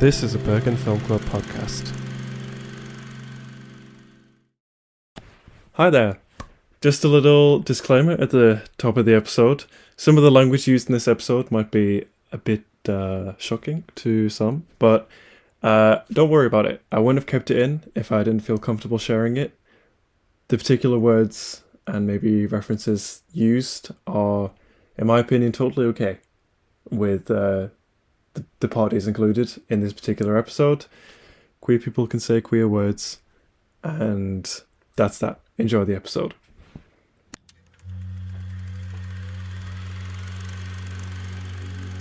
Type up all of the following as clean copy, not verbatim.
This is a Bergen Film Club podcast. Hi there. Just a little disclaimer at the top of the episode. Some of the language used in this episode might be a bit shocking to some, but don't worry about it. I wouldn't have kept it in if I didn't feel comfortable sharing it. The particular words and maybe references used are, in my opinion, totally okay with the parties included in this particular episode. Queer people can say queer words, and that's that. Enjoy the episode.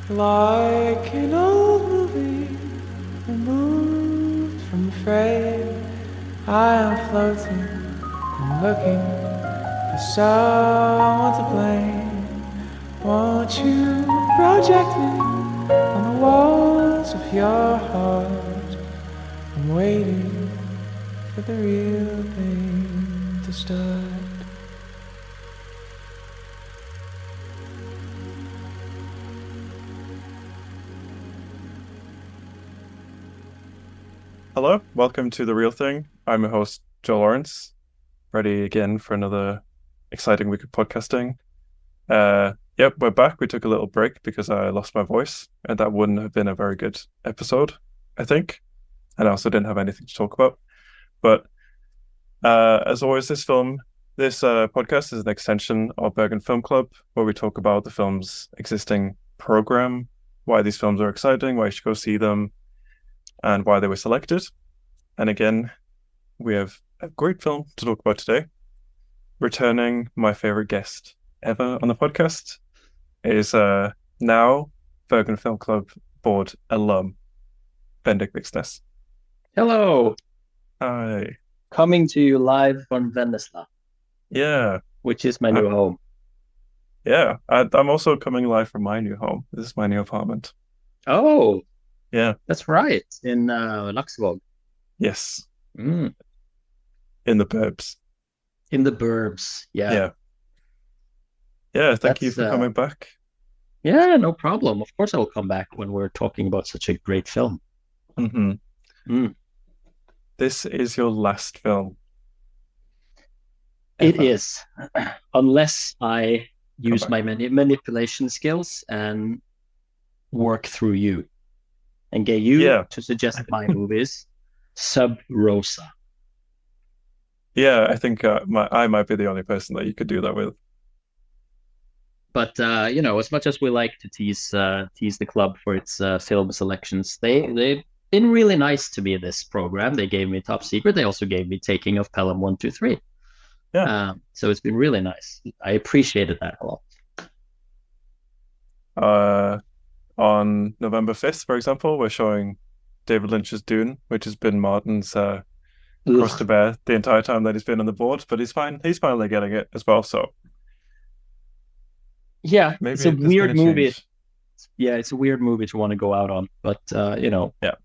Like an old movie removed from the frame, I am floating and looking for someone to blame. Won't you project me on the walls of your heart? I'm waiting for the real thing to start. Hello, welcome to The Real Thing. I'm your host, Joe Lawrence, ready again for another exciting week of podcasting. Yep, we're back. We took a little break because I lost my voice, and that wouldn't have been a very good episode, I think. And I also didn't have anything to talk about. But as always, this podcast is an extension of Bergen Film Club, where we talk about the film's existing program, why these films are exciting, why you should go see them, and why they were selected. And again, we have a great film to talk about today. Returning my favorite guest ever on the podcast is now Bergen Film Club board alum, Bendik Vigsnes. Hello. Hi. Coming to you live from Vennesla. Yeah. Which is my new home. Yeah. I'm also coming live from my new home. This is my new apartment. Oh. Yeah. That's right. In Laksevåg. Yes. Mm. In the burbs. In the burbs. Yeah. Yeah. Thank you for coming back. Yeah, no problem. Of course I will come back when we're talking about such a great film. Mm-hmm. Mm. This is your last film. It is. Unless I use my manipulation skills and work through you. And get you to suggest my movies. Sub Rosa. Yeah, I think I might be the only person that you could do that with. But as much as we like to tease the club for its film selections, they've been really nice to me in this program. They gave me Top Secret. They also gave me Taking of Pelham 1, 2, 3. Yeah. So it's been really nice. I appreciated that a lot. On November 5th, for example, we're showing David Lynch's Dune, which has been Martin's cross to bear the entire time that he's been on the board, but he's fine. He's finally getting it as well, so. Yeah, maybe it's a weird movie. Change. Yeah, it's a weird movie to want to go out on, but, Yeah.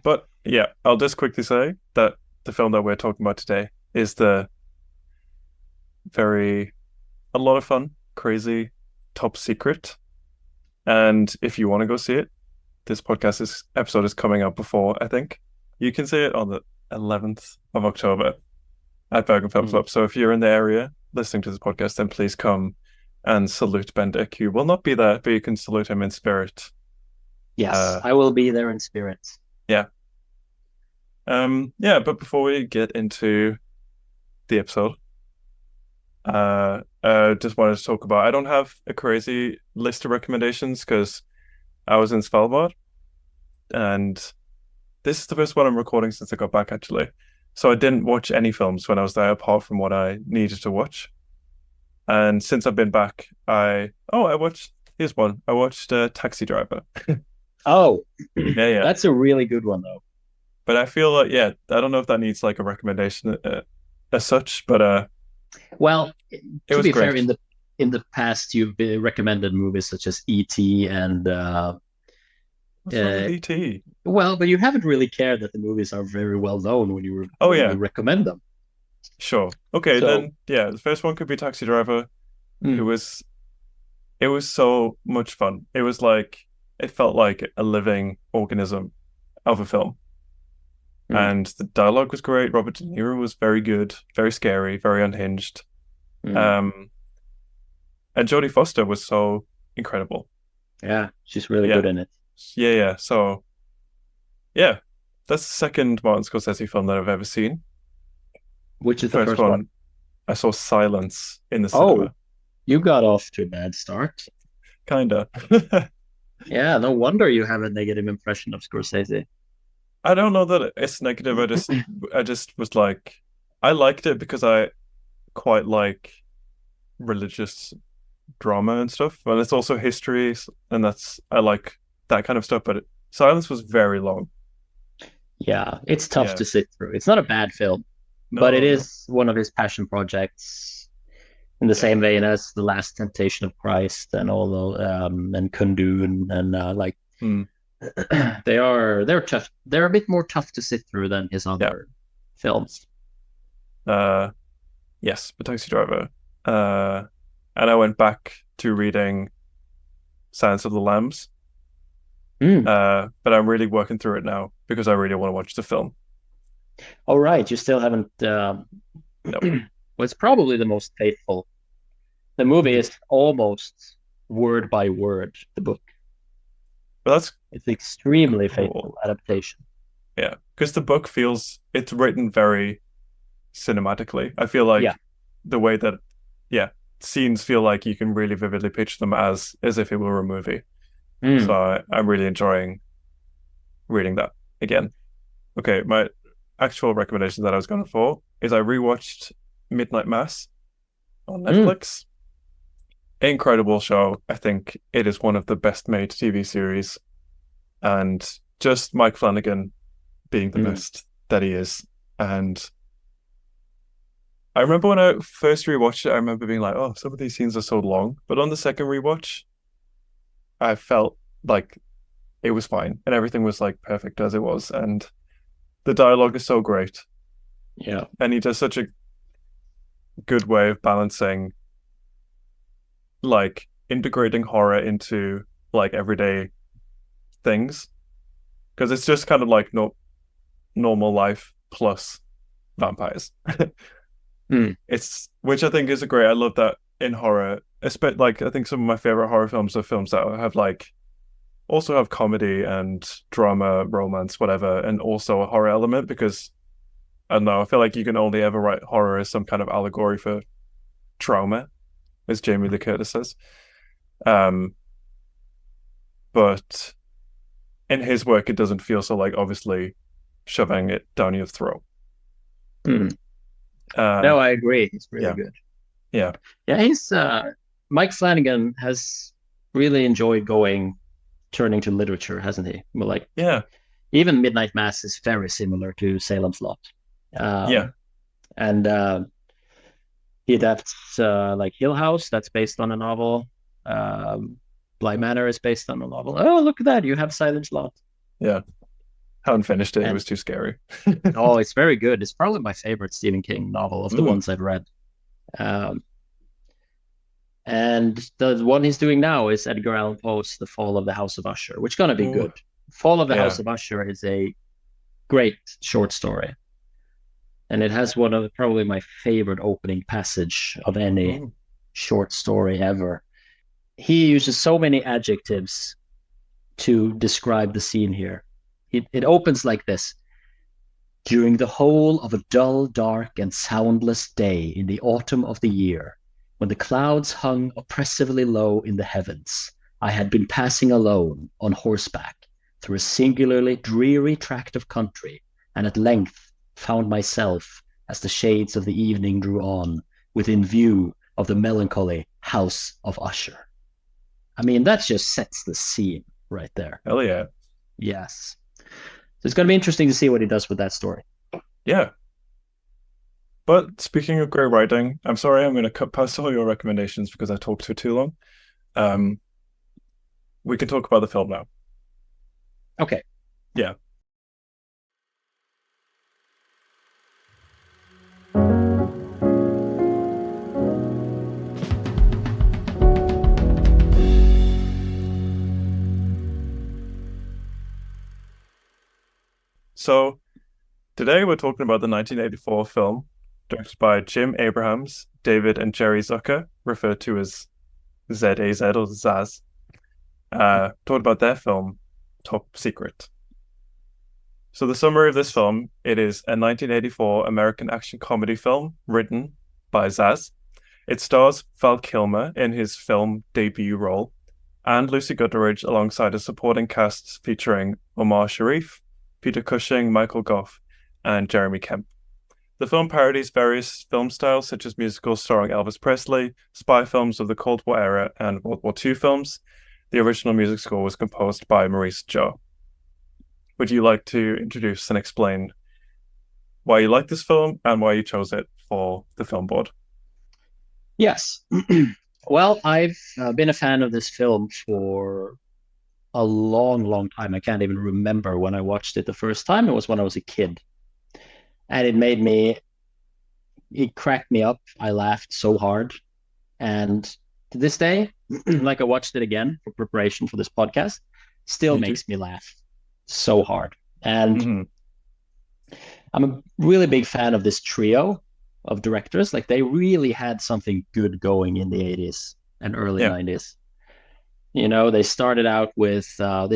But, yeah, I'll just quickly say that the film that we're talking about today is a lot of fun, crazy, Top Secret. And if you want to go see it, this episode is coming out before, I think. You can see it on the 11th of October at Bergen Film Club. So if you're in the area listening to this podcast, then please come and salute Bendik, who will not be there, but you can salute him in spirit. Yes, I will be there in spirit. Yeah. But before we get into the episode, just wanted to talk about, I don't have a crazy list of recommendations because I was in Svalbard, and this is the first one I'm recording since I got back, actually. So I didn't watch any films when I was there apart from what I needed to watch. And since I've been back, here's one. I watched Taxi Driver. Oh, yeah. That's a really good one, though. But I feel like, I don't know if that needs like a recommendation as such, but well, to be great. fair, in the past you've recommended movies such as E.T. and what's wrong with E.T.? Well, but you haven't really cared that the movies are very well known when you recommend them. Sure. Okay, then the first one could be Taxi Driver. It was so much fun. It was like it felt like a living organism of a film. Mm. And the dialogue was great. Robert De Niro was very good, very scary, very unhinged. Mm. And Jodie Foster was so incredible. Yeah, she's really Yeah. good in it. Yeah. So, yeah, that's the second Martin Scorsese film that I've ever seen. Which is the First first one? I saw Silence in the Oh, cinema. you got off to a bad start. Kinda. Yeah, no wonder you have a negative impression of Scorsese. I don't know that it's negative. I just was like, I liked it because I quite like religious drama and stuff, and it's also history, and I like that kind of stuff. But Silence was very long. Yeah, it's tough Yeah. to sit through. It's not a bad film, No, but it no. is one of his passion projects in the same vein as The Last Temptation of Christ and all and Kundun and like Hmm. they're tough. They're a bit more tough to sit through than his other films. Yes, but Taxi Driver. And I went back to reading Silence of the Lambs. But I'm really working through it now because I really want to watch the film. All right, you still haven't. No. Well, it's probably the most faithful. The movie is almost word by word the book. But it's extremely cool. faithful adaptation. Yeah, because the book it's written very cinematically. I feel like the way that scenes feel like you can really vividly picture them as if it were a movie. So I'm really enjoying reading that again. Okay, my actual recommendation that I was going for is I rewatched Midnight Mass on Netflix. Incredible show. I think it is one of the best made TV series, and just Mike Flanagan being the best that he is. And I remember when I first rewatched it, I remember being like, oh, some of these scenes are so long. But on the second rewatch, I felt like it was fine and everything was like perfect as it was. And the dialogue is so great. Yeah. And he does such a good way of balancing, like, integrating horror into like everyday things. Because it's just kind of like normal life plus vampires. It's, which I think is great. I love that in horror. Like, I think some of my favorite horror films are films that have like also have comedy and drama, romance, whatever, and also a horror element, because I don't know, I feel like you can only ever write horror as some kind of allegory for trauma, as Jamie Lee Curtis says. But in his work, it doesn't feel so like obviously shoving it down your throat. No, I agree. It's really good. Yeah. He's Mike Flanagan has really enjoyed turning to literature, hasn't he? Well, like, even Midnight Mass is very similar to Salem's Lot. And he adapts like Hill House, that's based on a novel. Bly Manor is based on a novel. Oh, look at that! You have Salem's Lot. Yeah. Haven't finished it. It was too scary. Oh, it's very good. It's probably my favorite Stephen King novel of the ones I've read. And the one he's doing now is Edgar Allan Poe's The Fall of the House of Usher, which is going to be good. Fall of the House of Usher is a great short story. And it has one of probably my favorite opening passage of any short story ever. He uses so many adjectives to describe the scene here. It opens like this. During the whole of a dull, dark, and soundless day in the autumn of the year, when the clouds hung oppressively low in the heavens, I had been passing alone on horseback through a singularly dreary tract of country, and at length found myself, as the shades of the evening drew on, within view of the melancholy House of Usher. I mean, that just sets the scene right there. Hell yeah. Yes. So it's going to be interesting to see what he does with that story. Yeah. But speaking of great writing, I'm sorry, I'm going to cut past all your recommendations because I talked for too long. We can talk about the film now. Okay. Yeah. So today we're talking about the 1984 film directed by Jim Abrahams, David and Jerry Zucker, referred to as ZAZ or Zaz. Talking about their film, Top Secret. So the summary of this film, it is a 1984 American action comedy film written by Zaz. It stars Val Kilmer in his film debut role and Lucy Goodrich alongside a supporting cast featuring Omar Sharif, Peter Cushing, Michael Gough, and Jeremy Kemp. The film parodies various film styles such as musicals starring Elvis Presley, spy films of the Cold War era, and World War II films. The original music score was composed by Maurice Jarre. Would you like to introduce and explain why you like this film and why you chose it for the film board? Yes. Well, I've been a fan of this film for a long, long time. I can't even remember when I watched it the first time. It was when I was a kid. And it cracked me up. I laughed so hard. And to this day, like I watched it again for preparation for this podcast, still makes me laugh so hard. And I'm a really big fan of this trio of directors. Like they really had something good going in the 80s and early 90s. You know, they started out with a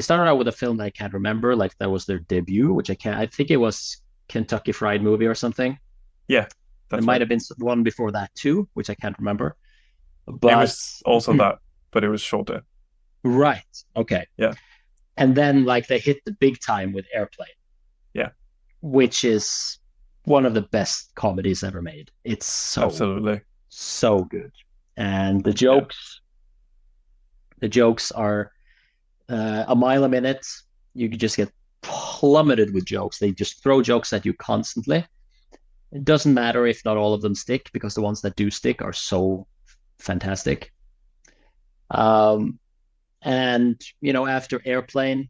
film that I can't remember. Like that was their debut, which I think it was Kentucky Fried Movie or something. Yeah, there might have been one before that too, which I can't remember. But it was also that, but it was shorter. Right. Okay. Yeah. And then like they hit the big time with Airplane. Yeah. Which is one of the best comedies ever made. It's so good. And the jokes are a mile a minute. You could just get plummeted with jokes. They just throw jokes at you constantly. It doesn't matter if not all of them stick, because the ones that do stick are so fantastic. And you know, after Airplane,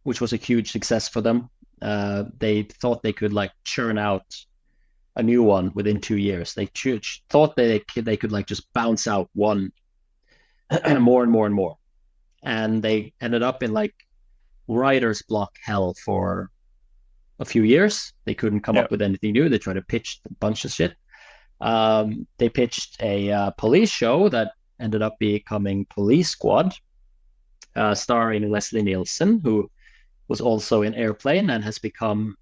which was a huge success for them, they thought they could like churn out a new one within 2 years. They thought they could like just bounce out one more and more and more, and they ended up in like writer's block hell for a few years. They couldn't come up with anything new. They tried to pitch a bunch of shit. They pitched a police show that ended up becoming Police Squad, starring Leslie Nielsen, who was also in Airplane and has become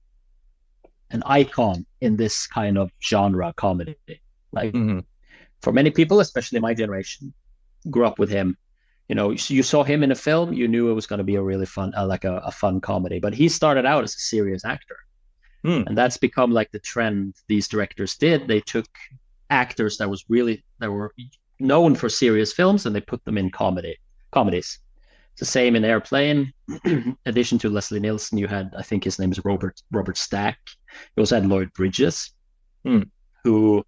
an icon in this kind of genre comedy. Like for many people, especially my generation, grew up with him. You know, you saw him in a film, you knew it was going to be a really fun, a fun comedy. But he started out as a serious actor, and that's become like the trend. These directors did. They took actors that were known for serious films and they put them in comedies. It's the same in Airplane. In addition to Leslie Nielsen, you had, I think his name is Robert Stack. You also had Lloyd Bridges, who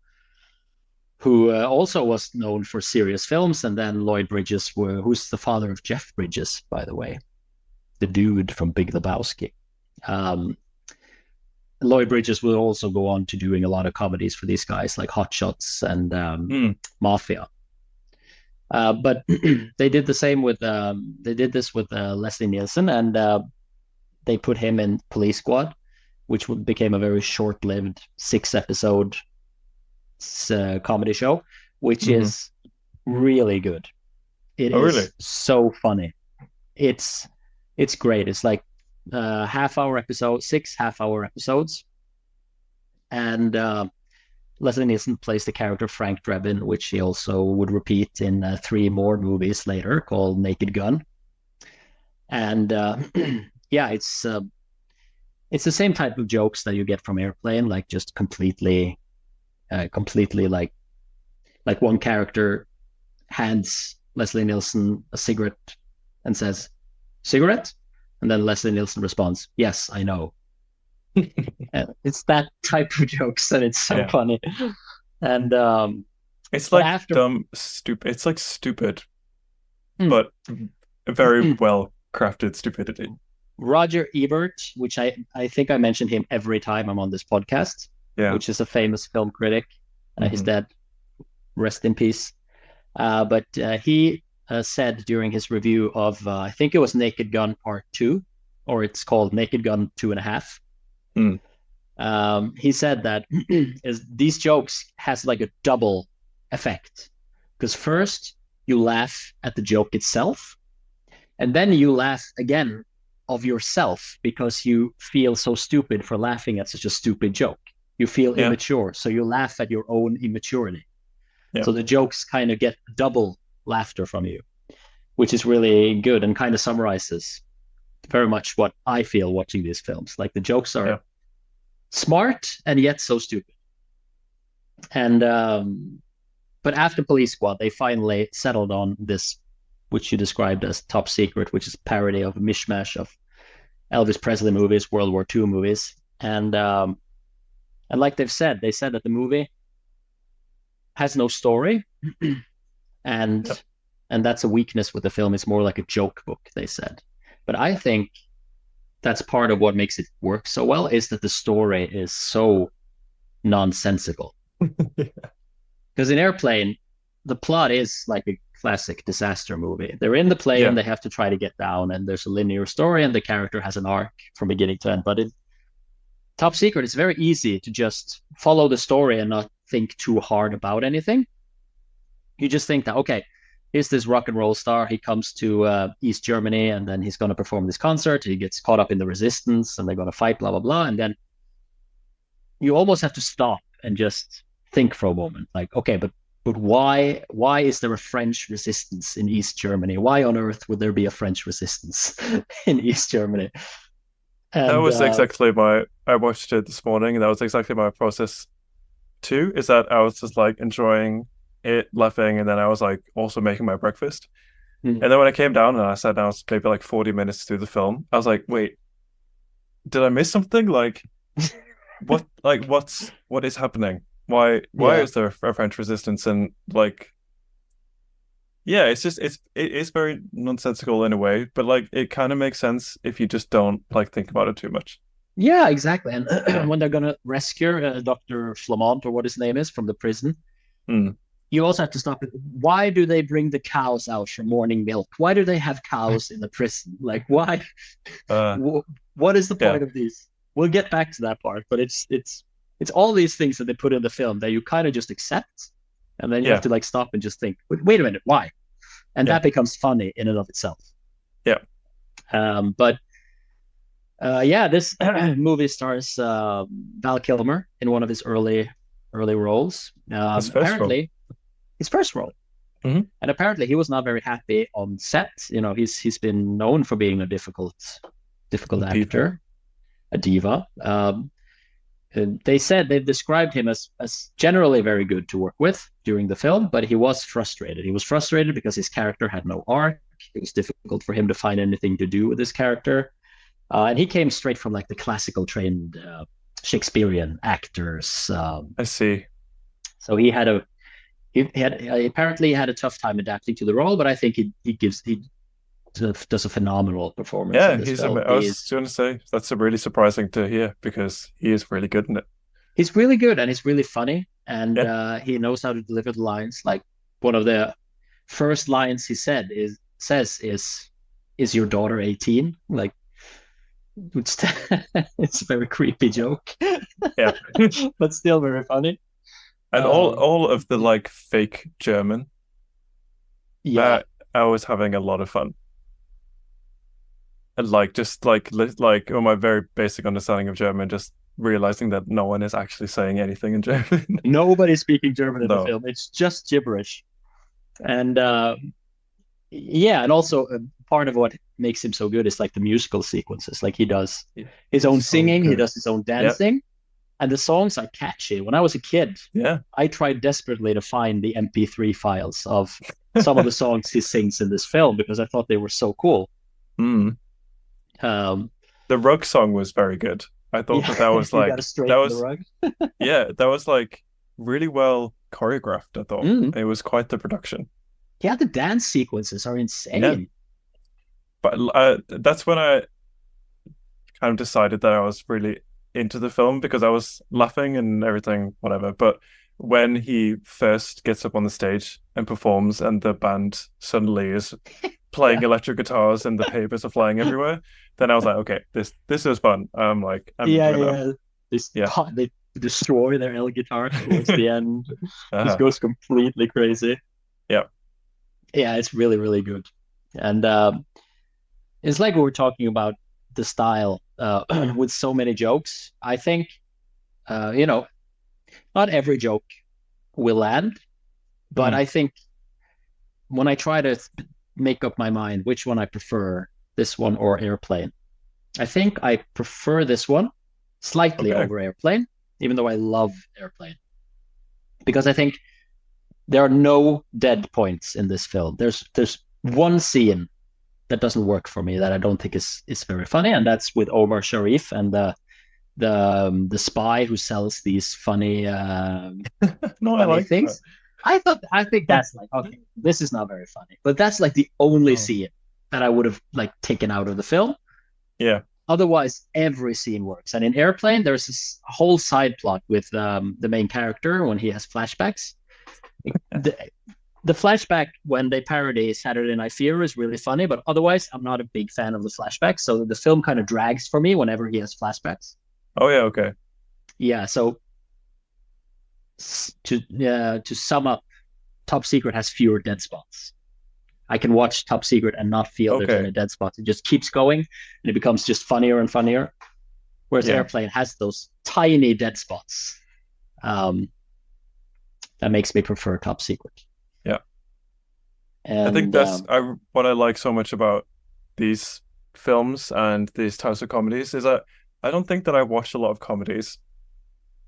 also was known for serious films. And then Lloyd Bridges, who's the father of Jeff Bridges, by the way, the dude from Big Lebowski. Lloyd Bridges will also go on to doing a lot of comedies for these guys, like Hot Shots and Mafia. But they did the same with Leslie Nielsen, and they put him in Police Squad, which became a very short-lived 6-episode comedy show, which is really good. It is really? So funny. It's great. It's like half-hour episode, 6 half-hour episodes, and Leslie Nielsen plays the character Frank Drebin, which he also would repeat in 3 more movies later, called Naked Gun. And yeah, it's the same type of jokes that you get from Airplane, like just completely like one character hands Leslie Nielsen a cigarette and says, "Cigarette?" And then Leslie Nielsen responds, "Yes, I know." It's that type of jokes, and it's so funny. And it's like stupid. It's like stupid, but very well crafted stupidity. Roger Ebert, which I think I mentioned him every time I'm on this podcast, which is a famous film critic. He's dead. Rest in peace. But he said during his review of, I think it was Naked Gun Part 2, or it's called Naked Gun 2.5. He said that these jokes has like a double effect, because first you laugh at the joke itself, and then you laugh again of yourself because you feel so stupid for laughing at such a stupid joke. You feel immature, so you laugh at your own immaturity. So the jokes kind of get double laughter from you, which is really good and kind of summarizes very much what I feel watching these films. Like the jokes are smart and yet so stupid. And but after Police Squad, they finally settled on this, which you described as Top Secret, which is a parody of a mishmash of Elvis Presley movies, World War II movies, and like they said that the movie has no story, and that's a weakness with the film. It's more like a joke book, they said. But I think that's part of what makes it work so well, is that the story is so nonsensical. Because in Airplane, the plot is like a classic disaster movie. They're in the plane and they have to try to get down, and there's a linear story and the character has an arc from beginning to end. But in Top Secret, it's very easy to just follow the story and not think too hard about anything. You just think that, okay, here's this rock and roll star. He comes to East Germany, and then he's going to perform this concert. He gets caught up in the resistance, and they're going to fight, blah, blah, blah. And then you almost have to stop and just think for a moment. Like, okay, but why is there a French resistance in East Germany? Why on earth would there be a French resistance in East Germany? And, that was exactly I watched it this morning, and that was exactly my process too, is that I was just like enjoying it, laughing, and then I was like also making my breakfast. And then when I came down and I sat down, I was maybe like 40 minutes through the film, I was like, wait, did I miss something? Like, what is happening? Why is there a French resistance? And like, it's just it's very nonsensical in a way, but like it kind of makes sense if you just don't like think about it too much. Yeah, exactly. And when they're gonna rescue Dr. Flamont, or what his name is, from the prison, you also have to stop it. Why do they bring the cows out for morning milk? Why do they have cows in the prison? Like, why? What is the point of these? We'll get back to that part, but it's all these things that they put in the film that you kind of just accept, and then you have to like stop and just think, wait a minute, why? And that becomes funny in and of itself. Yeah. This movie stars Val Kilmer in one of his early roles. His first role. And apparently he was not very happy on set. You know, he's been known for being a difficult actor, a diva. They said they've described him as generally very good to work with during the film, but he was frustrated. He was frustrated because his character had no arc. It was difficult for him to find anything to do with his character. And he came straight from like the classical trained Shakespearean actors. I see. So he apparently had a tough time adapting to the role, but I think he does a phenomenal performance. Yeah, I was going to say that's really surprising to hear, because he is really good in it. He's really good, and he's really funny, and he knows how to deliver the lines. Like, one of the first lines he says is your daughter 18? Like, it's a very creepy joke. Yeah. But still very funny. And all of the like fake German. Yeah. I was having a lot of fun. And like just like on my very basic understanding of German, just realizing that no one is actually saying anything in German. Nobody's speaking German in the film. It's just gibberish. And and also part of what makes him so good is like the musical sequences. Like, he does his own singing, he does his own dancing, and the songs are catchy. When I was a kid, I tried desperately to find the MP3 files of some of the songs he sings in this film, because I thought they were so cool. The rug song was very good. I thought that was like the rug. That was like really well choreographed. I thought it was quite the production. Yeah, the dance sequences are insane. Yeah. But that's when I kind of decided that I was really into the film, because I was laughing and everything, whatever. But when he first gets up on the stage and performs, and the band suddenly is playing electric guitars and the papers are flying everywhere, then I was like, okay, this is fun. I'm like, I'm Yeah, into it now. yeah. Yeah. They destroy their L guitar towards the end. Just Uh-huh. goes completely crazy. Yeah. Yeah, it's really, really good. And it's like we were talking about the style with so many jokes. I think, not every joke will land, but Mhm. I think when I try to make up my mind which one I prefer, this one or Airplane, I think I prefer this one slightly Okay. over Airplane, even though I love Airplane. Because I think there are no dead points in this film. There's one scene that doesn't work for me that I don't think is very funny, and that's with Omar Sharif and the spy who sells these No, I funny like that. things. I think that's like, okay, this is not very funny, but that's like the only Oh. scene that I would have like taken out of the film. Yeah. Otherwise, every scene works. And in Airplane, there's this whole side plot with the main character when he has flashbacks. The, the flashback when they parody Saturday Night Fever is really funny, but otherwise, I'm not a big fan of the flashbacks. So the film kind of drags for me whenever he has flashbacks. Oh yeah, okay. Yeah. So to sum up, Top Secret has fewer dead spots. I can watch Top Secret and not feel there's Okay. any dead spots. It just keeps going, and it becomes just funnier and funnier. Whereas Yeah. Airplane has those tiny dead spots. That makes me prefer Top Secret. Yeah. I think And that's what I like so much about these films and these types of comedies is that I don't think that I watch a lot of comedies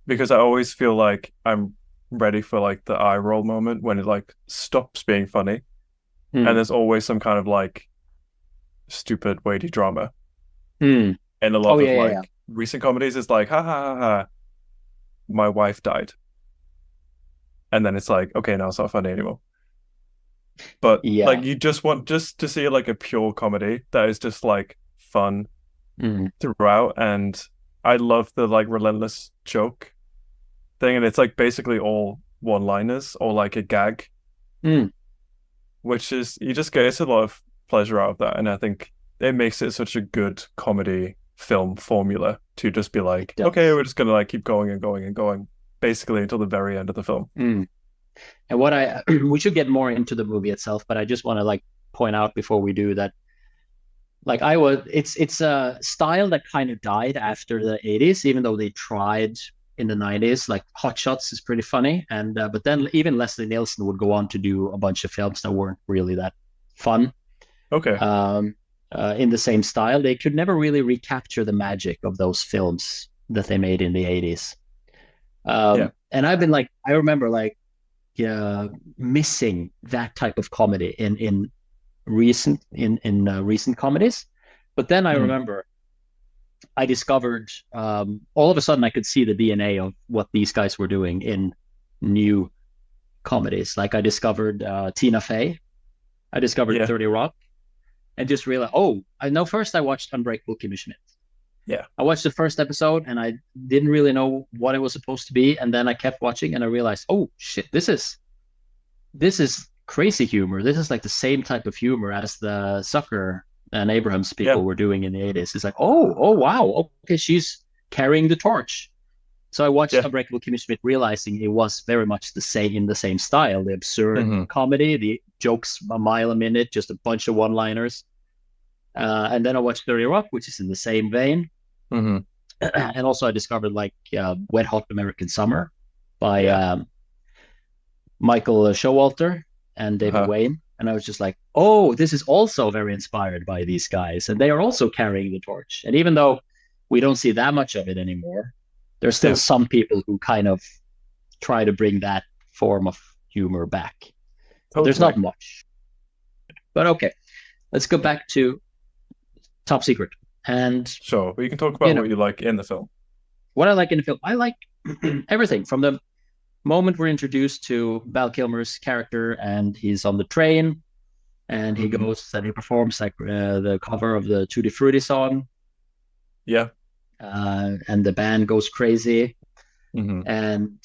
because I always feel like I'm ready for like the eye roll moment when it like stops being funny and hmm, there's always some kind of like stupid weighty drama. hmm. And a Oh lot yeah, of yeah, yeah. like recent comedies is like ha ha ha ha, my wife died. And then it's like, okay, now it's not funny anymore. But Yeah. like you just want just to see like a pure comedy that is just like fun Hmm. throughout. And I love the like relentless joke thing, and it's like basically all one-liners or like a gag, Hmm. which is you just get a lot of pleasure out of that. And I think it makes it such a good comedy film formula to just be It like, okay, does. we're just gonna like keep going and going and going, basically until the very end of the film. Hmm. And what I we should get more into the movie itself, but I just want to like point out before we do that, like it's a style that kind of died after the 80s, even though they tried in the 90s. Like Hot Shots is pretty funny, and but then even Leslie Nielsen would go on to do a bunch of films that weren't really that fun. Okay. In the same style, they could never really recapture the magic of those films that they made in the 80s. Yeah. And I've been like, I remember like missing that type of comedy in recent comedies. But then I Mhm. remember I discovered all of a sudden I could see the DNA of what these guys were doing in new comedies. Like I discovered Tina Fey, I discovered Yeah. 30 Rock, and just realized, oh, I know. First, I watched Unbreakable Kimmy Schmidt. Yeah. I watched the first episode and I didn't really know what it was supposed to be, and then I kept watching and I realized, oh shit, this is crazy humor. This is like the same type of humor as the Zucker and Abrams Yeah. people were doing in the 80s. It's like, oh wow, okay, she's carrying the torch. So I watched Yeah. Unbreakable Kimmy Schmidt, realizing it was very much the same in the same style. The absurd Hmm. comedy, the jokes a mile a minute, just a bunch of one-liners. And then I watched 30 Rock, which is in the same vein. Hmm. And also I discovered like Wet Hot American Summer by Yeah. Michael Showalter and David Uh-huh. Wayne. And I was just like, oh, this is also very inspired by these guys. And they are also carrying the torch. And even though we don't see that much of it anymore, there's still Yeah. some people who kind of try to bring that form of humor back. But there's Totally. not much. But okay, let's go back to Top Secret. And, Sure. We can talk you about know, what you like in the film. what I like in the film, I like everything from the moment we're introduced to Val Kilmer's character and he's on the train and he Hmm. goes and he performs like the cover of the Tutti Frutti song, Yeah. and the band goes crazy. Hmm. And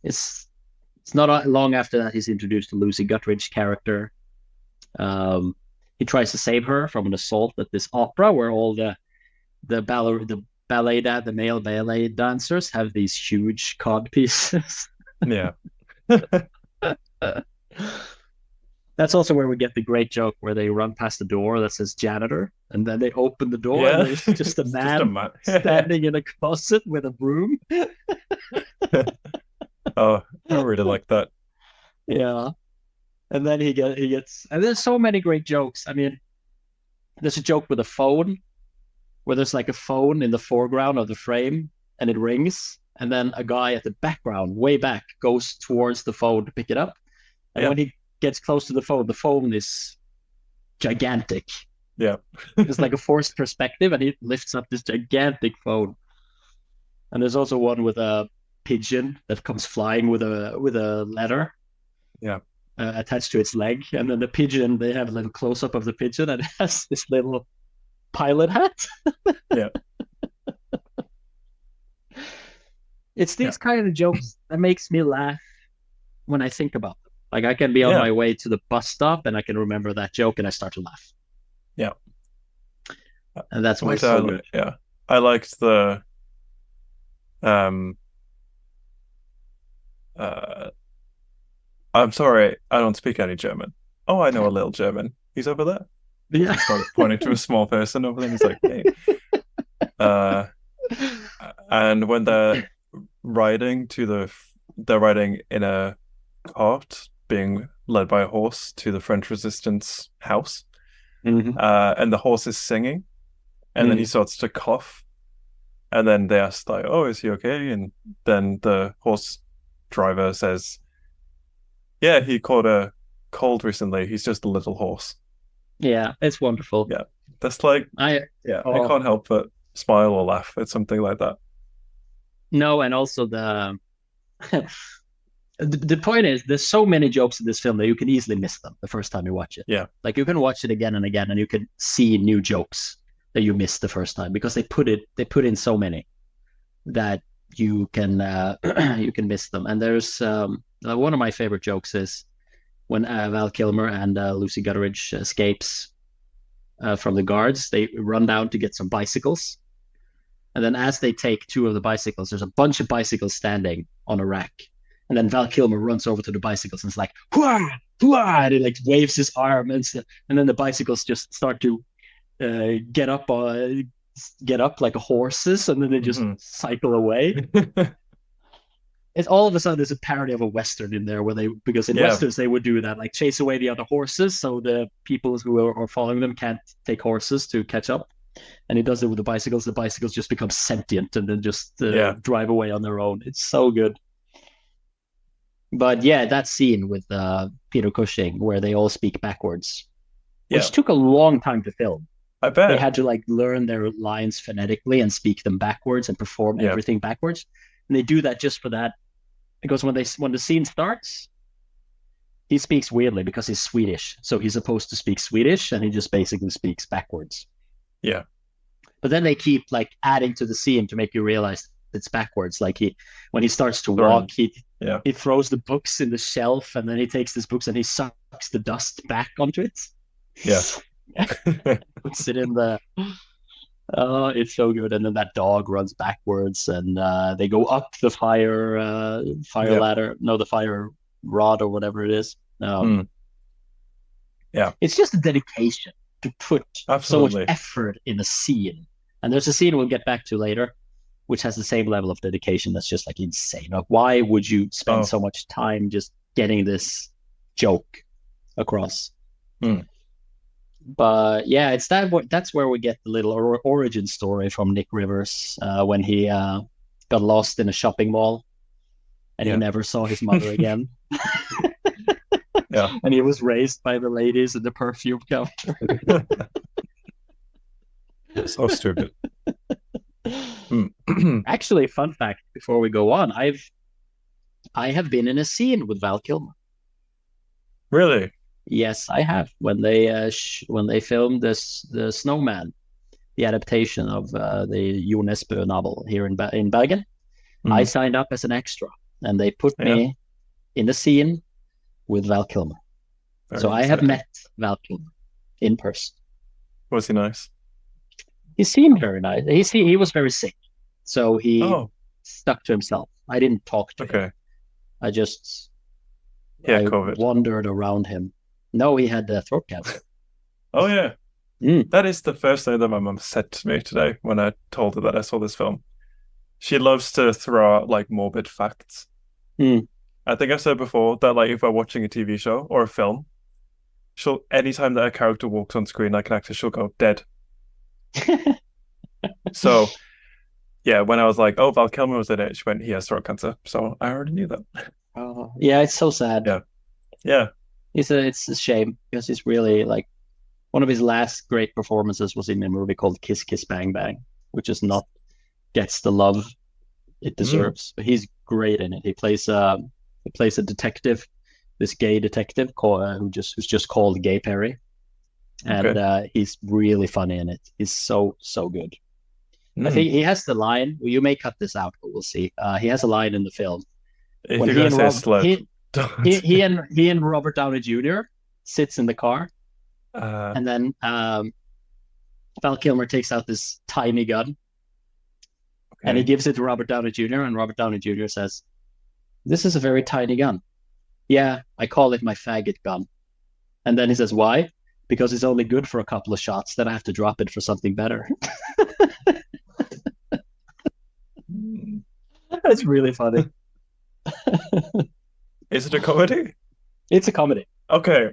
it's not long after that he's introduced to Lucy Guttridge's character. Um, he tries to save her from an assault at this opera where all the male ballet dancers have these huge cod pieces. Yeah. That's also where we get the great joke where they run past the door that says janitor, and then they open the door Yeah. and there's just a man standing in a closet with a broom. Oh, I really like that. Yeah. And then he gets, and there's so many great jokes. I mean, there's a joke with a phone where there's like a phone in the foreground of the frame and it rings, and then a guy at the background, way back, goes towards the phone to pick it up. And when he gets close to the phone is gigantic. Yeah. It's like a forced perspective, and he lifts up this gigantic phone. And there's also one with a pigeon that comes flying with a letter. Yeah. Attached to its leg, and then the pigeon, they have a little close up of the pigeon, and it has this little pilot hat. Yeah. It's these kind of jokes that makes me laugh when I think about them. Like I can be on my way to the bus stop and I can remember that joke and I start to laugh. Yeah. And that's why it's so good. Yeah. I liked the I'm sorry, I don't speak any German. Oh, I know a little German. He's over there. Yeah. He's pointing to a small person over there. He's like, hey. And when they're riding in a cart being led by a horse to the French resistance house. Mm-hmm. And the horse is singing, and then he starts to cough, and then they ask like, oh, is he okay? And then the horse driver says, yeah, he caught a cold recently. He's just a little horse. Yeah, it's wonderful. Yeah, that's like, I can't help but smile or laugh at something like that. No, and also the point is, there's so many jokes in this film that you can easily miss them the first time you watch it. Yeah, like you can watch it again and again, and you can see new jokes that you missed the first time because they put in so many that you can miss them. And there's one of my favorite jokes is when Val Kilmer and Lucy Gutteridge escapes from the guards. They run down to get some bicycles, and then as they take two of the bicycles, there's a bunch of bicycles standing on a rack. And then Val Kilmer runs over to the bicycles and is like, "Hua, hua," and he like waves his arm, and then the bicycles just start to get up like horses, and then they just cycle away. It's all of a sudden there's a parody of a Western in there because in Westerns they would do that, like chase away the other horses so the people who are following them can't take horses to catch up. And he does it with the bicycles. The bicycles just become sentient and then just drive away on their own. It's so good. But yeah, that scene with Peter Cushing where they all speak backwards, which took a long time to film. I bet. They had to like learn their lines phonetically and speak them backwards and perform everything backwards. And they do that just for that, because when the scene starts, he speaks weirdly because he's Swedish. So he's supposed to speak Swedish, and he just basically speaks backwards. Yeah. But then they keep like adding to the scene to make you realize it's backwards. Like when he starts to walk, he throws the books in the shelf, and then he takes his books and he sucks the dust back onto it. Yes. Puts it in the. Oh, it's so good. And then that dog runs backwards, and they go up the fire ladder. No, the fire rod or whatever it is. Yeah, it's just a dedication to put so much effort in a scene. And there's a scene we'll get back to later, which has the same level of dedication. That's just like insane. Like, why would you spend so much time just getting this joke across? But yeah, it's that's where we get the little origin story from Nick Rivers when he got lost in a shopping mall and he never saw his mother again. And he was raised by the ladies in the perfume counter. So stupid. Actually, fun fact before we go on, I have been in a scene with Val Kilmer. Really? Yes, I have. When they filmed the Snowman, the adaptation of the Jo Nesbø novel here in Bergen, I signed up as an extra, and they put me in the scene with Val Kilmer. So I have met Val Kilmer. in person. Was he nice? He seemed very nice. He was very sick, so he stuck to himself. I didn't talk to him. I just I COVID. wandered around him. No, he had throat cancer. Oh yeah. That is the first thing that my mum said to me today when I told her that I saw this film. She loves to throw out like morbid facts. I think I've said before that like if we're watching a TV show or a film, anytime that a character walks on screen like an actor, she'll go dead. So yeah, when I was like, oh, Val Kilmer was in it, she went, he has throat cancer. So I already knew that. Oh yeah, it's so sad. Yeah. It's a shame because he's really like one of his last great performances was in a movie called Kiss Kiss Bang Bang, which is not gets the love it deserves. But he's great in it. He plays a detective, this gay detective who's just called Gay Perry, and he's really funny in it. He's so good. I think he has the line. Well, you may cut this out, but we'll see. He has a line in the film if when he and Robert Downey Jr. sits in the car, and then Val Kilmer takes out this tiny gun. And he gives it to Robert Downey Jr. and Robert Downey Jr. says, "This is a very tiny gun. Yeah, I call it my faggot gun." And then he says, "Why? Because it's only good for a couple of shots. Then I have to drop it for something better." That's really funny. Is it a comedy? It's a comedy. Okay.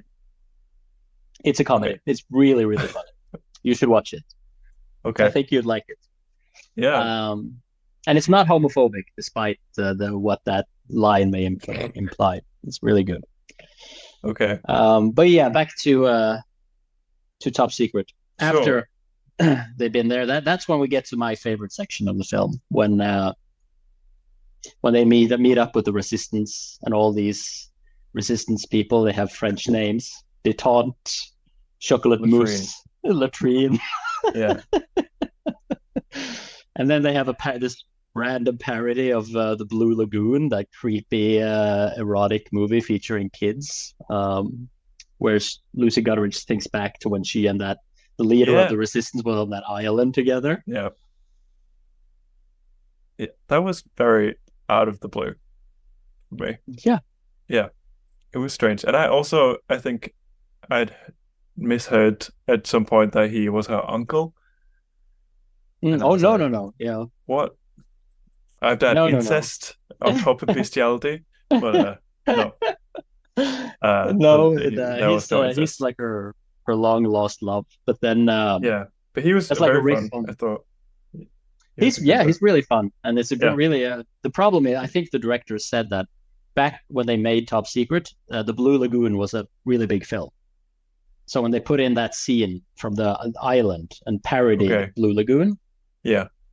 It's a comedy. Okay. It's really, really funny. You should watch it. Okay. I think you'd like it. Yeah. And it's not homophobic, despite what that line may imply. It's really good. Okay. But yeah, back to Top Secret. After they've been there, that's when we get to my favorite section of the film, when they meet up with the resistance and all these resistance people. They have French names. Détente, Chocolat Mousse, Latrine. Yeah. And then they have this random parody of the Blue Lagoon, that creepy erotic movie featuring kids, where Lucy Gutteridge thinks back to when she and the leader of the resistance was on that island together. Yeah. That was very out of the blue for me. Yeah. Yeah. It was strange. And I think I'd misheard at some point that he was her uncle. No. Yeah. What? I've done incest on top of bestiality, but no. He's like her long lost love. But then but he was very fun. I thought he's really fun, and it's really the problem is I think the director said that back when they made Top Secret, the Blue Lagoon was a really big film. So when they put in that scene from the island and parodied Blue Lagoon,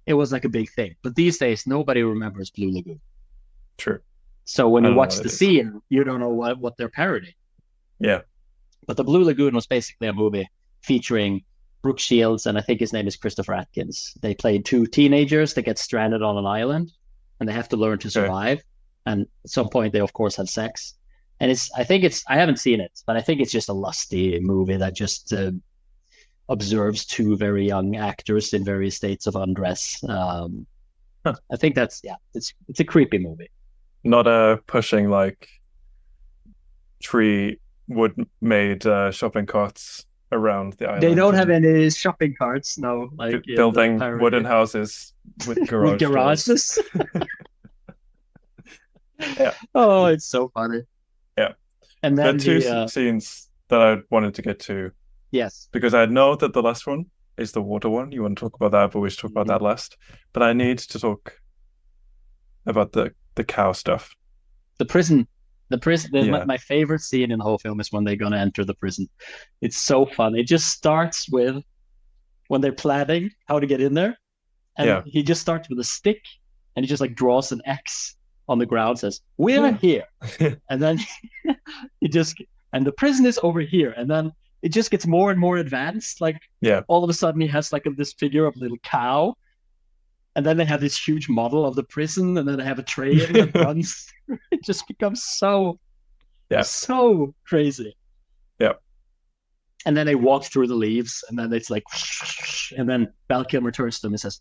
it was like a big thing. But these days, nobody remembers Blue Lagoon. True. So when you watch the scene, you don't know what they're parodying. Yeah. But the Blue Lagoon was basically a movie featuring Brooke Shields, and I think his name is Christopher Atkins. They played two teenagers that get stranded on an island, and they have to learn to survive. And at some point, they of course have sex. And I haven't seen it, but I think it's just a lusty movie that just observes two very young actors in various states of undress. I think it's a creepy movie. Not pushing like 3 wood-made shopping carts around the island. They don't have any shopping carts, no. Like building wooden houses with garages. Yeah. Oh, it's so funny. Yeah. And then there are 2 scenes that I wanted to get to. Yes. Because I know that the last one is the water one. You want to talk about that, but we should talk about that last. But I need to talk about the cow stuff. The prison. My favorite scene in the whole film is when they're going to enter the prison. It's so fun. It just starts with when they're planning how to get in there. And he just starts with a stick and he just like draws an X on the ground, says, "We're here." And then and the prison is over here. And then it just gets more and more advanced. Like all of a sudden he has like this figure of a little cow. And then they have this huge model of the prison, and then they have a train that runs. It just becomes so crazy. Yeah. And then they walk through the leaves, and then it's like, and then Val Kilmer turns to them and says,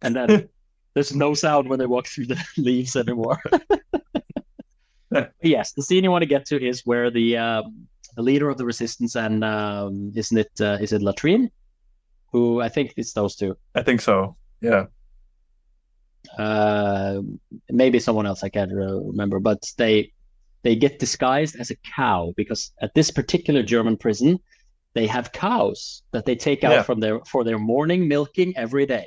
and then there's no sound when they walk through the leaves anymore. Yes, the scene you want to get to is where the leader of the resistance and is it Latrine? Who I think it's those two. I think so. Yeah. Maybe someone else, I can't remember, but they get disguised as a cow because at this particular German prison they have cows that they take out for their morning milking every day.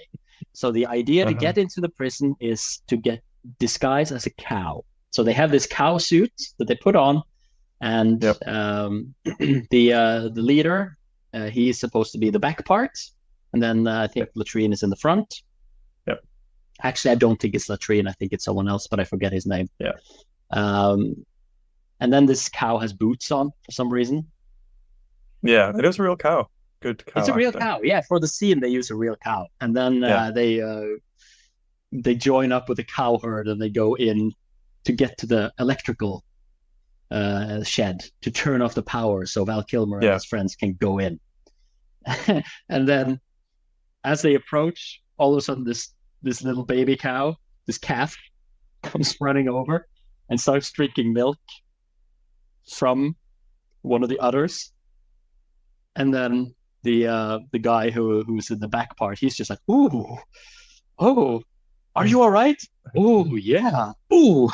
So the idea to get into the prison is to get disguised as a cow. So they have this cow suit that they put on, and the leader, he's supposed to be the back part, and then I think Latrine is in the front. Yep. Actually, I don't think it's Latrine. I think it's someone else, but I forget his name. Yeah. And then this cow has boots on for some reason. Yeah, it is a real cow. Good cow. It's a real cow. Yeah, for the scene they use a real cow, and then they join up with the cow herd and they go in to get to the electrical shed to turn off the power so Val Kilmer and his friends can go in. And then as they approach, all of a sudden this little baby cow, this calf, comes running over and starts drinking milk from one of the udders. And then the guy who's in the back part, he's just like, ooh, oh, are you all right? Oh, yeah. Ooh.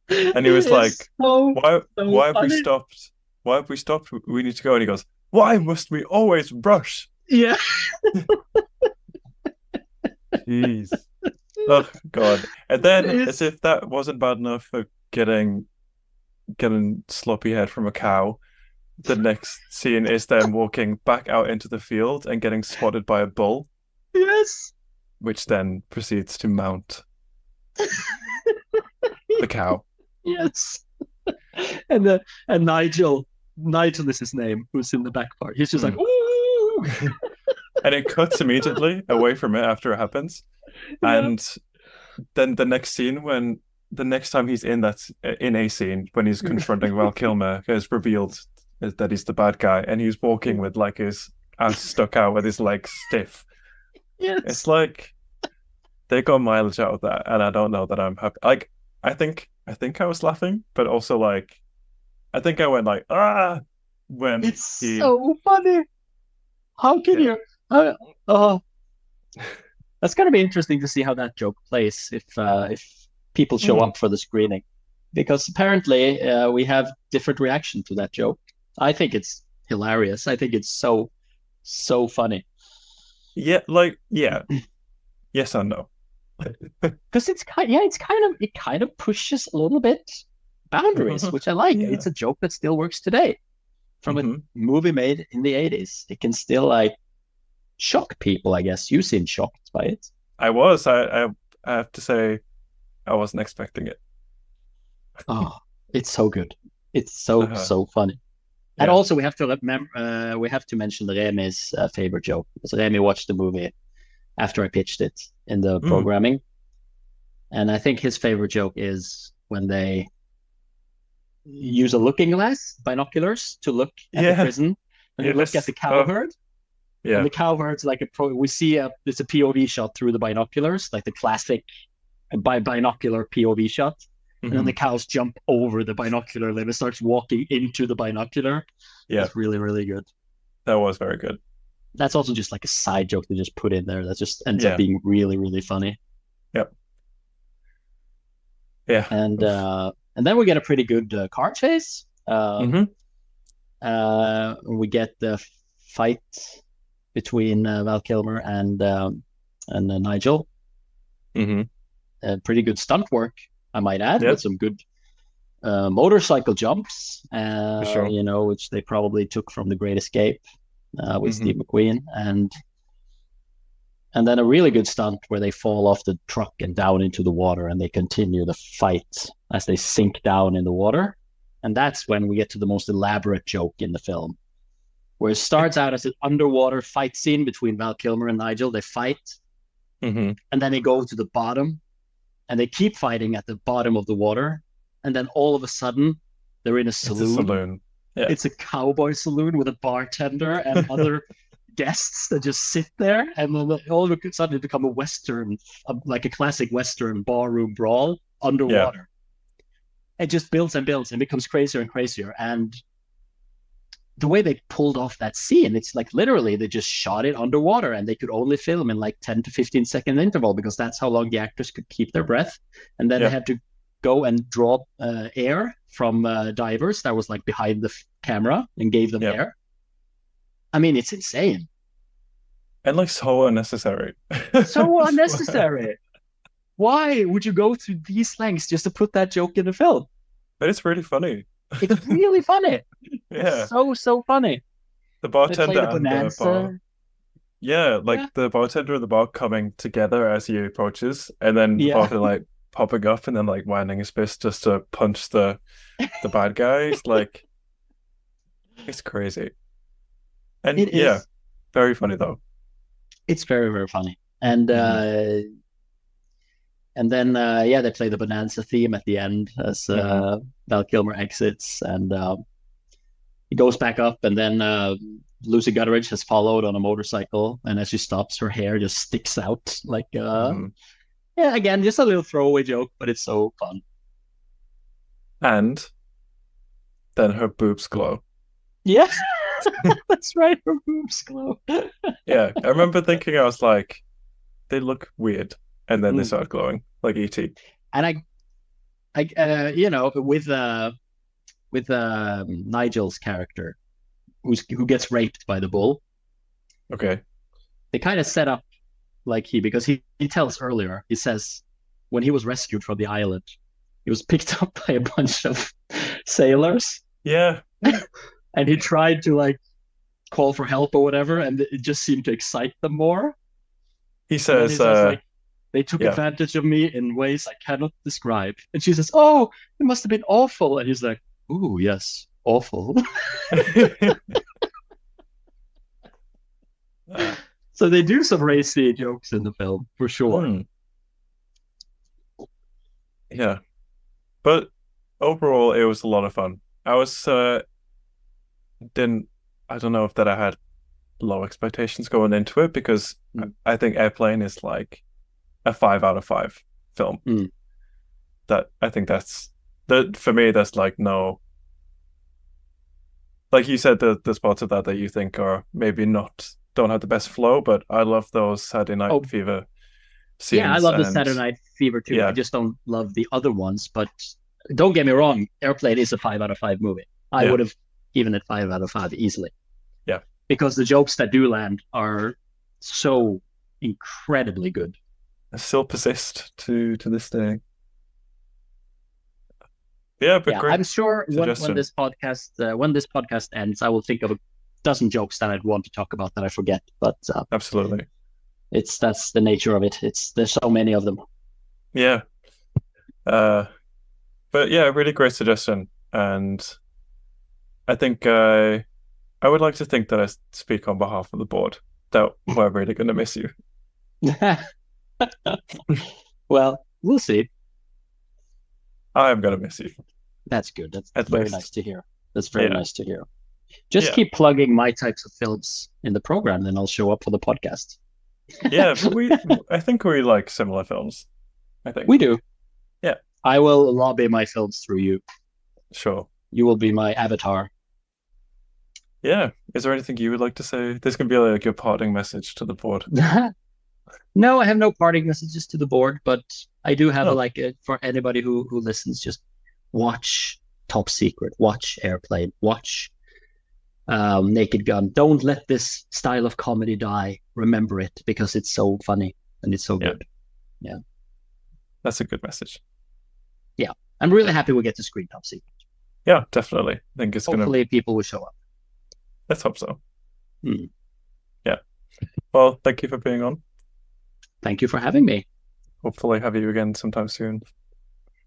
And he was like, why have we stopped? Why have we stopped? We need to go. And he goes, why must we always rush? Yeah. Jeez. Oh, God. And then, as if that wasn't bad enough for getting sloppy head from a cow, the next scene is them walking back out into the field and getting spotted by a bull. Yes. Which then proceeds to mount the cow. Yes. And Nigel is his name, who's in the back part. He's just like, ooh. And it cuts immediately away from it after it happens. Yeah. And then the next scene, when the next time he's in a scene, when he's confronting Val Kilmer, is revealed that he's the bad guy, and he's walking with like his ass stuck out with his legs stiff. Yes. It's like they got mileage out of that, and I don't know that I'm happy. Like, I think I was laughing, but also like I think I went like when it's so funny. How can you? That's gonna be interesting to see how that joke plays if people show up for the screening, because apparently we have different reaction to that joke. I think it's hilarious. I think it's so funny. Yeah, yes and no. Because it kind of pushes a little bit boundaries, which I like. Yeah. It's a joke that still works today. From a movie made in the 80s, it can still like shock people, I guess. You seem shocked by it. I was. I have to say, I wasn't expecting it. Oh, it's so good. It's so funny. Yeah. And also, we have to mention Remy's favorite joke, because Remy watched the movie after I pitched it in the programming, and I think his favorite joke is when they use a looking glass, binoculars, to look at the prison, and they look at the cow herd. Yeah, and the cow herd's like we see it's a POV shot through the binoculars, like the classic binocular POV shot. And then the cows jump over the binocular limb and starts walking into the binocular. Yeah. That's really, really good. That was very good. That's also just like a side joke they just put in there that just ends up being really, really funny. Yep. Yeah. And then we get a pretty good car chase. We get the fight between Val Kilmer and Nigel. Pretty good stunt work, I might add, with some good motorcycle jumps, sure. Which they probably took from The Great Escape with Steve McQueen, and then a really good stunt where they fall off the truck and down into the water, and they continue the fight as they sink down in the water. And that's when we get to the most elaborate joke in the film, where it starts out as an underwater fight scene between Val Kilmer and Nigel. They fight, and then they go to the bottom, and they keep fighting at the bottom of the water. And then all of a sudden, They're in a It's a saloon. saloon. Yeah. It's a cowboy saloon with a bartender and other guests that just sit there, and then all of a sudden it become a Western, like a classic Western barroom brawl underwater. It just builds and builds and becomes crazier and crazier. And the way they pulled off that scene, it's like literally they just shot it underwater, and they could only film in like 10 to 15-second interval because that's how long the actors could keep their breath. And then they had to go and draw air from divers that was like behind the camera and gave them air. I mean, it's insane. And like so unnecessary. So unnecessary. Why would you go through these lengths just to put that joke in the film? But it's really funny. It's really funny. Yeah. It's so funny. The bartender and the bar. Yeah, like the bartender and the bar coming together as he approaches, and then the bartender like popping up and then like winding his fist just to punch the bad guys. Like, it's crazy. And very funny though. It's very, very funny. And and then they play the Bonanza theme at the end as Val Kilmer exits, and he goes back up, and then Lucy Gutteridge has followed on a motorcycle, and as she stops, her hair just sticks out like again, just a little throwaway joke, but it's so fun. And then her boobs glow. Yeah. That's right, her boobs glow. Yeah, I remember thinking, I was like, they look weird, and then they started glowing like E.T. And I you know, with Nigel's character, who gets raped by the bull. Okay. They kind of set up like because he tells earlier, he says when he was rescued from the island, he was picked up by a bunch of sailors. Yeah. And he tried to like call for help or whatever, and it just seemed to excite them more. He says, like, they took advantage of me in ways I cannot describe. And she says, "Oh, it must have been awful." And he's like, "Ooh, yes, awful." So they do some racy jokes in the film, for sure. Yeah. But overall, it was a lot of fun. I was, I don't know if that I had low expectations going into it, because I think Airplane is like a 5 out of 5 film. That I think that for me, that's like no, like you said, there's parts of that you think are maybe don't have the best flow, but I love those Saturday Night Fever scenes. Yeah, I love the Saturday Night Fever too. I just don't love the other ones, but don't get me wrong, Airplane is a 5 out of 5 movie. I would have given it 5 out of 5 easily. Yeah. Because the jokes that do land are so incredibly good. They still persist to this day. Yeah, but great. I'm sure when this podcast ends, I will think of a dozen jokes that I'd want to talk about that I forget. But absolutely, that's the nature of it. There's so many of them. Yeah. But yeah, really great suggestion, and I think I would like to think that I speak on behalf of the board, that we're really going to miss you. Well, we'll see. I am going to miss you. That's good. That's very nice to hear. That's very nice to hear. Just keep plugging my types of films in the program, then I'll show up for the podcast. Yeah, but I think we like similar films. I think we do. Yeah. I will lobby my films through you. Sure. You will be my avatar. Yeah. Is there anything you would like to say? This can be like your parting message to the board. No, I have no parting messages to the board, but I do have for anybody who listens, just watch Top Secret, watch Airplane, watch Naked Gun. Don't let this style of comedy die. Remember it, because it's so funny and it's so good. Yeah. That's a good message. Yeah. I'm really happy we get to screen Top Secret. Yeah, definitely. I think it's hopefully people will show up. Let's hope so. Yeah. Well, thank you for being on. Thank you for having me. Hopefully have you again sometime soon.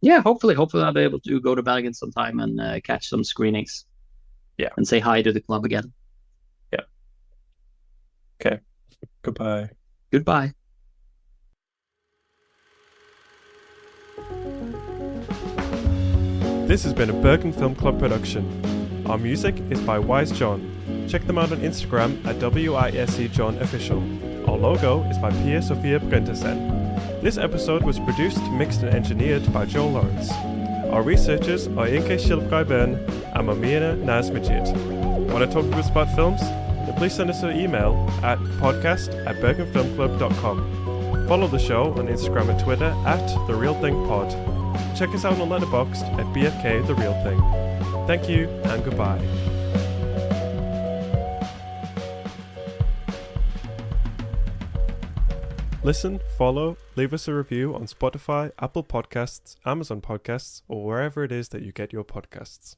Yeah, hopefully I'll be able to go to Bergen sometime and catch some screenings. Yeah. And say hi to the club again. Yeah. Okay. Goodbye. Goodbye. This has been a Bergen Film Club production. Our music is by Wise John. Check them out on Instagram at WISEJohnOfficial. Our logo is by Pia Sofia Brentersen. This episode was produced, mixed and engineered by Joel Lawrence. Our researchers are Inke Shilpgaiben and Mamina Nazmajid. Want to talk to us about films? Then please send us an email at podcast@bergenfilmclub.com. Follow the show on Instagram and Twitter at TheRealThingPod. Check us out on Letterboxd at BFK The Real Thing. Thank you and goodbye. Listen, follow, leave us a review on Spotify, Apple Podcasts, Amazon Podcasts, or wherever it is that you get your podcasts.